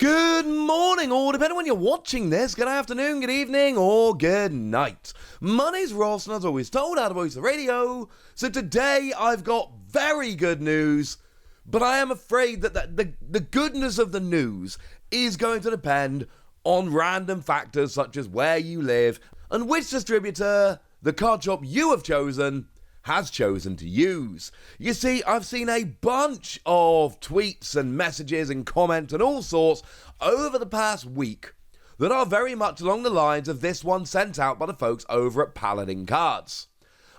Good morning, or depending on when you're watching this, good afternoon, good evening, or good night. My name's Ross, and as always told, out of Voice of Radio. So today I've got very good news, but I am afraid that the goodness of the news is going to depend on random factors such as where you live and which distributor the card shop you have chosen has chosen to use. You see, I've seen a bunch of tweets and messages and comments and all sorts over the past week that are very much along the lines of this one sent out by the folks over at Paladin Cards.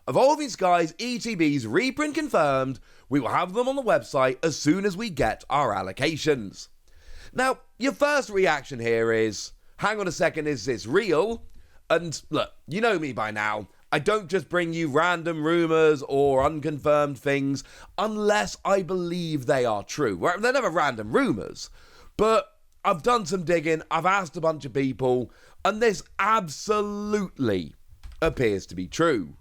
Evolving Skies ETBs reprint confirmed. We will have them on the website as soon as we get our allocations. Now, your first reaction here is, hang on a second, is this real? And look, you know me by now. I don't just bring you random rumours or unconfirmed things unless I believe they are true. They're never random rumours, but I've done some digging, I've asked a bunch of people, and this absolutely appears to be true.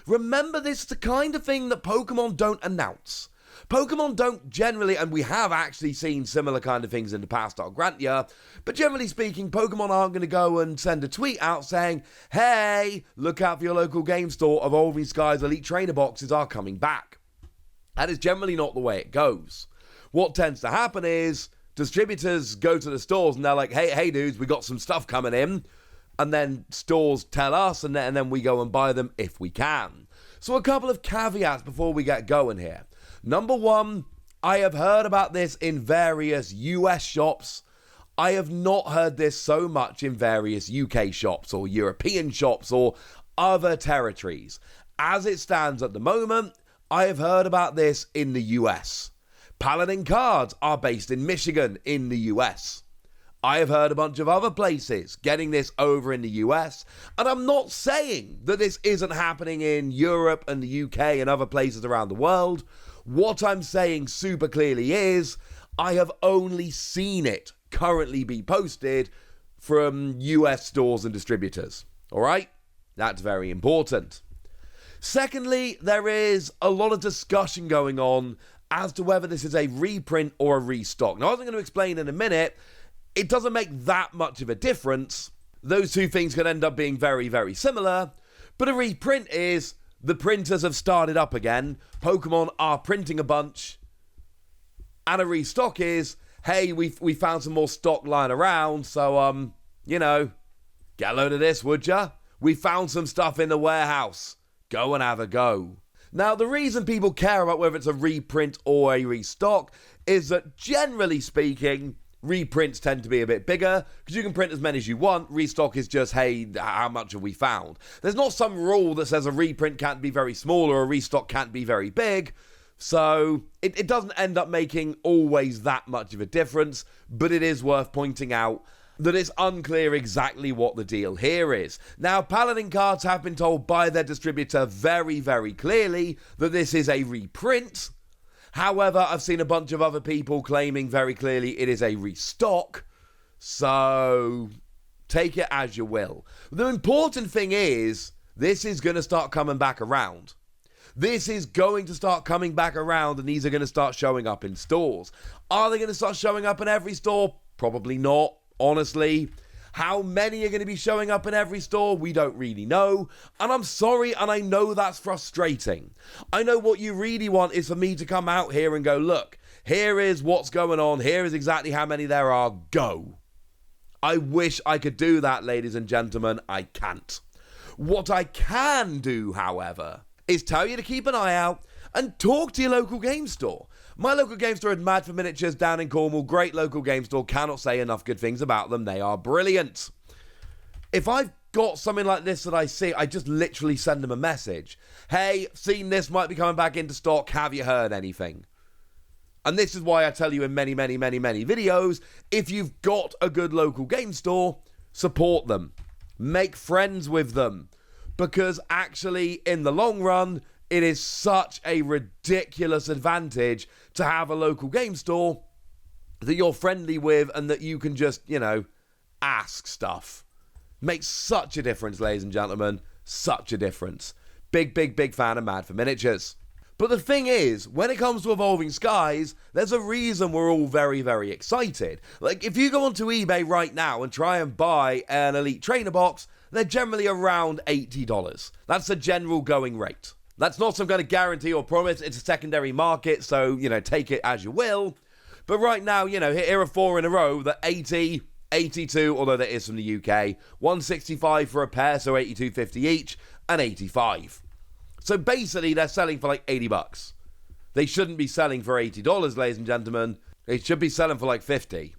Remember, this is the kind of thing that Pokémon don't announce. Pokémon don't generally, and we have actually seen similar kind of things in the past, I'll grant ya, but generally speaking, Pokémon aren't going to go and send a tweet out saying, hey, look out for your local game store, Evolving Skies Elite Trainer boxes are coming back. That is generally not the way it goes. What tends to happen is, distributors go to the stores and they're like, hey dudes, we got some stuff coming in, and then stores tell us, and then we go and buy them if we can. So a couple of caveats before we get going here. Number one, I have heard about this in various US shops. I have not heard this so much in various UK shops or European shops or other territories. As it stands at the moment, I have heard about this in the US. Paladin Cards are based in Michigan in the US. I have heard a bunch of other places getting this over in the US, and I'm not saying that this isn't happening in Europe and the UK and other places around the world. What I'm saying super clearly is, I have only seen it currently be posted from US stores and distributors. Alright? That's very important. Secondly, there is a lot of discussion going on as to whether this is a reprint or a restock. Now, as I'm going to explain in a minute, it doesn't make that much of a difference. Those two things could end up being very, very similar. But a reprint is, the printers have started up again, Pokemon are printing a bunch. And a restock is, hey, we found some more stock lying around, so, get a load of this, would ya? We found some stuff in the warehouse. Go and have a go. Now, the reason people care about whether it's a reprint or a restock is that, generally speaking, reprints tend to be a bit bigger, because you can print as many as you want. Restock is just, hey, how much have we found? There's not some rule that says a reprint can't be very small or a restock can't be very big, so it doesn't end up making always that much of a difference, but it is worth pointing out that it's unclear exactly what the deal here is. Now, Paladin Cards have been told by their distributor very, very clearly that this is a reprint. However, I've seen a bunch of other people claiming very clearly it is a restock, so take it as you will. The important thing is, this is going to start coming back around. This is going to start coming back around, and these are going to start showing up in stores. Are they going to start showing up in every store? Probably not, honestly. How many are going to be showing up in every store? We don't really know. And I'm sorry, and I know that's frustrating. I know what you really want is for me to come out here and go, look, here is what's going on. Here is exactly how many there are. Go. I wish I could do that, ladies and gentlemen. I can't. What I can do, however, is tell you to keep an eye out and talk to your local game store. My local game store is Mad for Miniatures down in Cornwall. Great local game store. Cannot say enough good things about them. They are brilliant. If I've got something like this that I see, I just literally send them a message. Hey, seen this, might be coming back into stock. Have you heard anything? And this is why I tell you in many, many, many, many videos, if you've got a good local game store, support them. Make friends with them. Because actually, in the long run, it is such a ridiculous advantage to have a local game store that you're friendly with and that you can just, ask stuff. Makes such a difference, ladies and gentlemen. Such a difference. Big, big, big fan of Mad for Miniatures. But the thing is, when it comes to Evolving Skies, there's a reason we're all very, very excited. Like, if you go onto eBay right now and try and buy an Elite Trainer box, they're generally around $80. That's the general going rate. That's not some kind of guarantee or promise. It's a secondary market, so, take it as you will. But right now, here are 4 in a row, the 80, 82, although that is from the UK, 165 for a pair, so 82.50 each, and 85. So basically, they're selling for like $80. They shouldn't be selling for $80, ladies and gentlemen. They should be selling for like 50.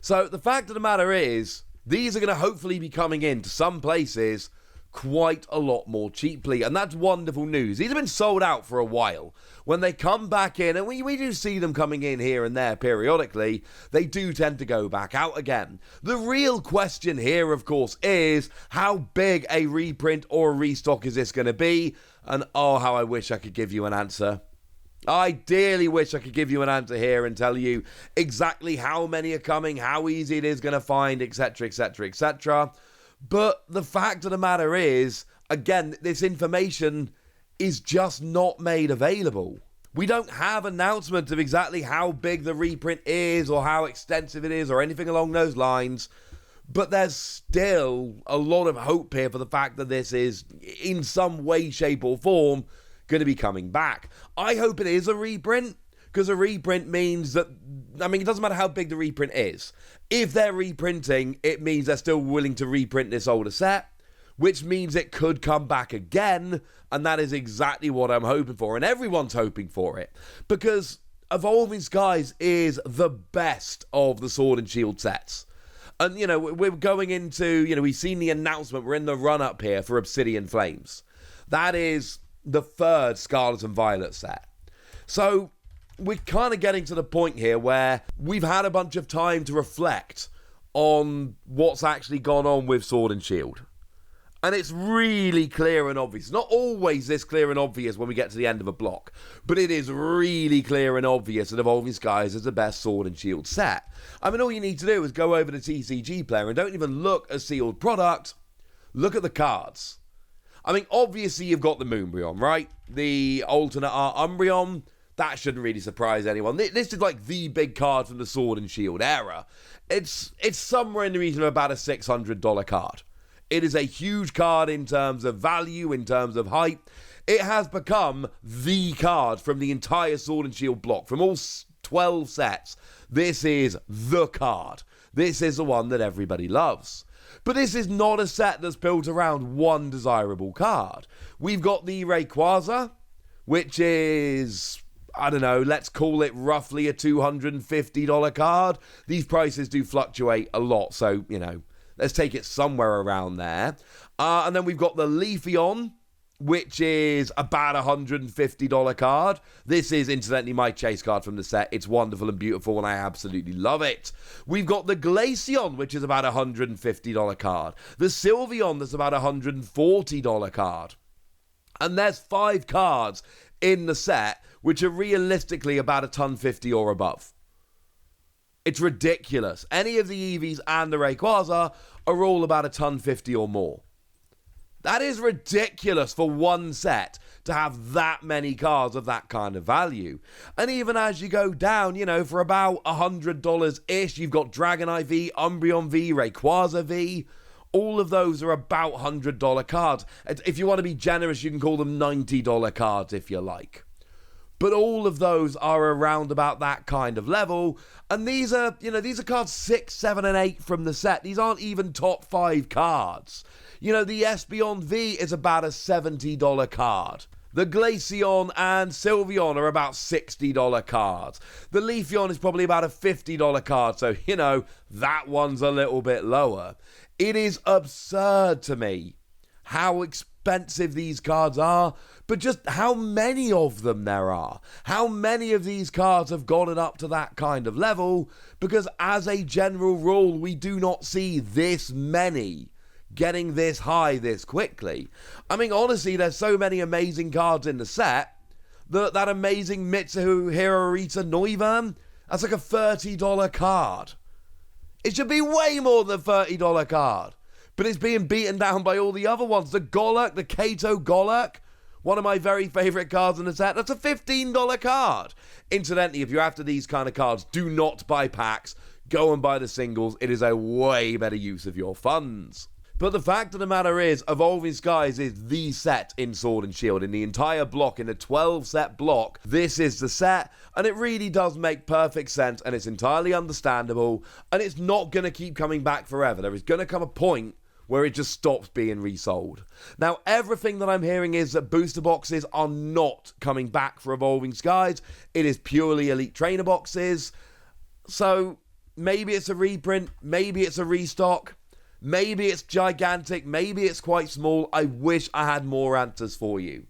So the fact of the matter is, these are going to hopefully be coming into some places quite a lot more cheaply, and that's wonderful news. These have been sold out for a while. When they come back in, and we do see them coming in here and there periodically, they do tend to go back out again. The real question here, of course, is how big a reprint or a restock is this going to be? And oh, how I wish I could give you an answer. I dearly wish I could give you an answer here and tell you exactly how many are coming, how easy it is going to find, etc., etc., etc. But the fact of the matter is, again, this information is just not made available. We don't have announcements of exactly how big the reprint is or how extensive it is or anything along those lines. But there's still a lot of hope here for the fact that this is, in some way, shape or form, going to be coming back. I hope it is a reprint, because a reprint means that, it doesn't matter how big the reprint is. If they're reprinting, it means they're still willing to reprint this older set, which means it could come back again, and that is exactly what I'm hoping for, and everyone's hoping for it, because Evolving Skies is the best of the Sword and Shield sets. And, we're going into, we've seen the announcement, we're in the run-up here for Obsidian Flames. That is the 3rd Scarlet and Violet set. So, we're kind of getting to the point here where we've had a bunch of time to reflect on what's actually gone on with Sword and Shield. And it's really clear and obvious. Not always this clear and obvious when we get to the end of a block, but it is really clear and obvious that Evolving Skies is the best Sword and Shield set. All you need to do is go over to TCG Player and don't even look at sealed product. Look at the cards. Obviously you've got the Moonbryon, right? The alternate art Umbreon. That shouldn't really surprise anyone. This is like the big card from the Sword and Shield era. It's somewhere in the region of about a $600 card. It is a huge card in terms of value, in terms of hype. It has become the card from the entire Sword and Shield block. From all 12 sets, this is the card. This is the one that everybody loves. But this is not a set that's built around one desirable card. We've got the Rayquaza, which is, let's call it roughly a $250 card. These prices do fluctuate a lot, so, let's take it somewhere around there. And then we've got the Leafeon, which is about a $150 card. This is, incidentally, my chase card from the set. It's wonderful and beautiful, and I absolutely love it. We've got the Glaceon, which is about a $150 card. The Sylveon, that's about a $140 card. And there's 5 cards in the set, which are realistically about a $150 or above. It's ridiculous. Any of the Eevees and the Rayquaza are all about a $150 or more. That is ridiculous for one set to have that many cards of that kind of value. And even as you go down, for about $100-ish, you've got Dragonite V, Umbreon V, Rayquaza V. All of those are about $100 cards. If you want to be generous, you can call them $90 cards if you like. But all of those are around about that kind of level. And these are cards 6, 7, and 8 from the set. These aren't even top 5 cards. The Espeon V is about a $70 card. The Glaceon and Sylveon are about $60 cards. The Leafeon is probably about a $50 card, so, that one's a little bit lower. It is absurd to me how expensive these cards are, but just how many of them there are. How many of these cards have gotten up to that kind of level, because as a general rule, we do not see this many getting this high this quickly. Honestly, there's so many amazing cards in the set. That amazing Mitsuhu Hirorita Noivern, that's like a $30 card. It should be way more than a $30 card. But it's being beaten down by all the other ones. The Golurk, the Kato Golurk, One of my very favourite cards in the set. That's a $15 card. Incidentally, if you're after these kind of cards, do not buy packs. Go and buy the singles. It is a way better use of your funds. But the fact of the matter is, Evolving Skies is the set in Sword and Shield. In the entire block, in the 12-set block, this is the set, and it really does make perfect sense, and it's entirely understandable, and it's not going to keep coming back forever. There is going to come a point where it just stops being resold. Now, everything that I'm hearing is that booster boxes are not coming back for Evolving Skies. It is purely Elite Trainer boxes. So, maybe it's a reprint, maybe it's a restock. Maybe it's gigantic, maybe it's quite small. I wish I had more answers for you.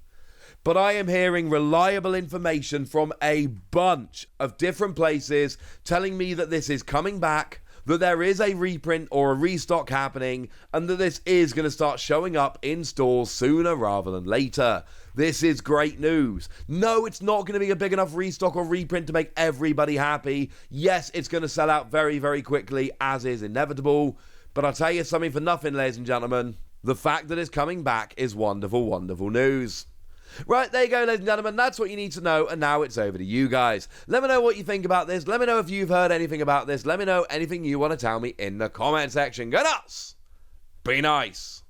But I am hearing reliable information from a bunch of different places telling me that this is coming back, that there is a reprint or a restock happening, and that this is going to start showing up in stores sooner rather than later. This is great news. No, it's not going to be a big enough restock or reprint to make everybody happy. Yes, it's going to sell out very, very quickly, as is inevitable. But I'll tell you something for nothing, ladies and gentlemen. The fact that it's coming back is wonderful, wonderful news. Right, there you go, ladies and gentlemen. That's what you need to know, and now it's over to you guys. Let me know what you think about this. Let me know if you've heard anything about this. Let me know anything you want to tell me in the comment section. Go nuts! Be nice!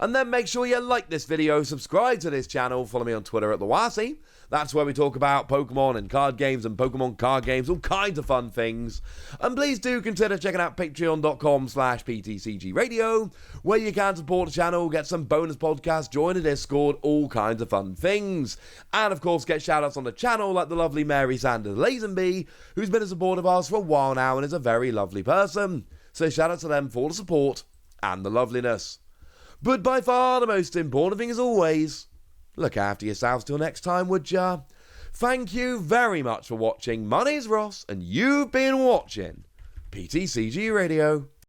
And then make sure you like this video, subscribe to this channel, follow me on Twitter at TheWasi. That's where we talk about Pokemon and card games and Pokemon card games, all kinds of fun things. And please do consider checking out patreon.com/PTCGradio, where you can support the channel, get some bonus podcasts, join a Discord, all kinds of fun things. And of course, get shoutouts on the channel like the lovely Mary Sanders Lazenby, who's been a supporter of ours for a while now and is a very lovely person. So shout out to them for the support and the loveliness. But by far the most important thing as always, look after yourselves till next time, would ya? Thank you very much for watching. My name's Ross, and you've been watching PTCG Radio.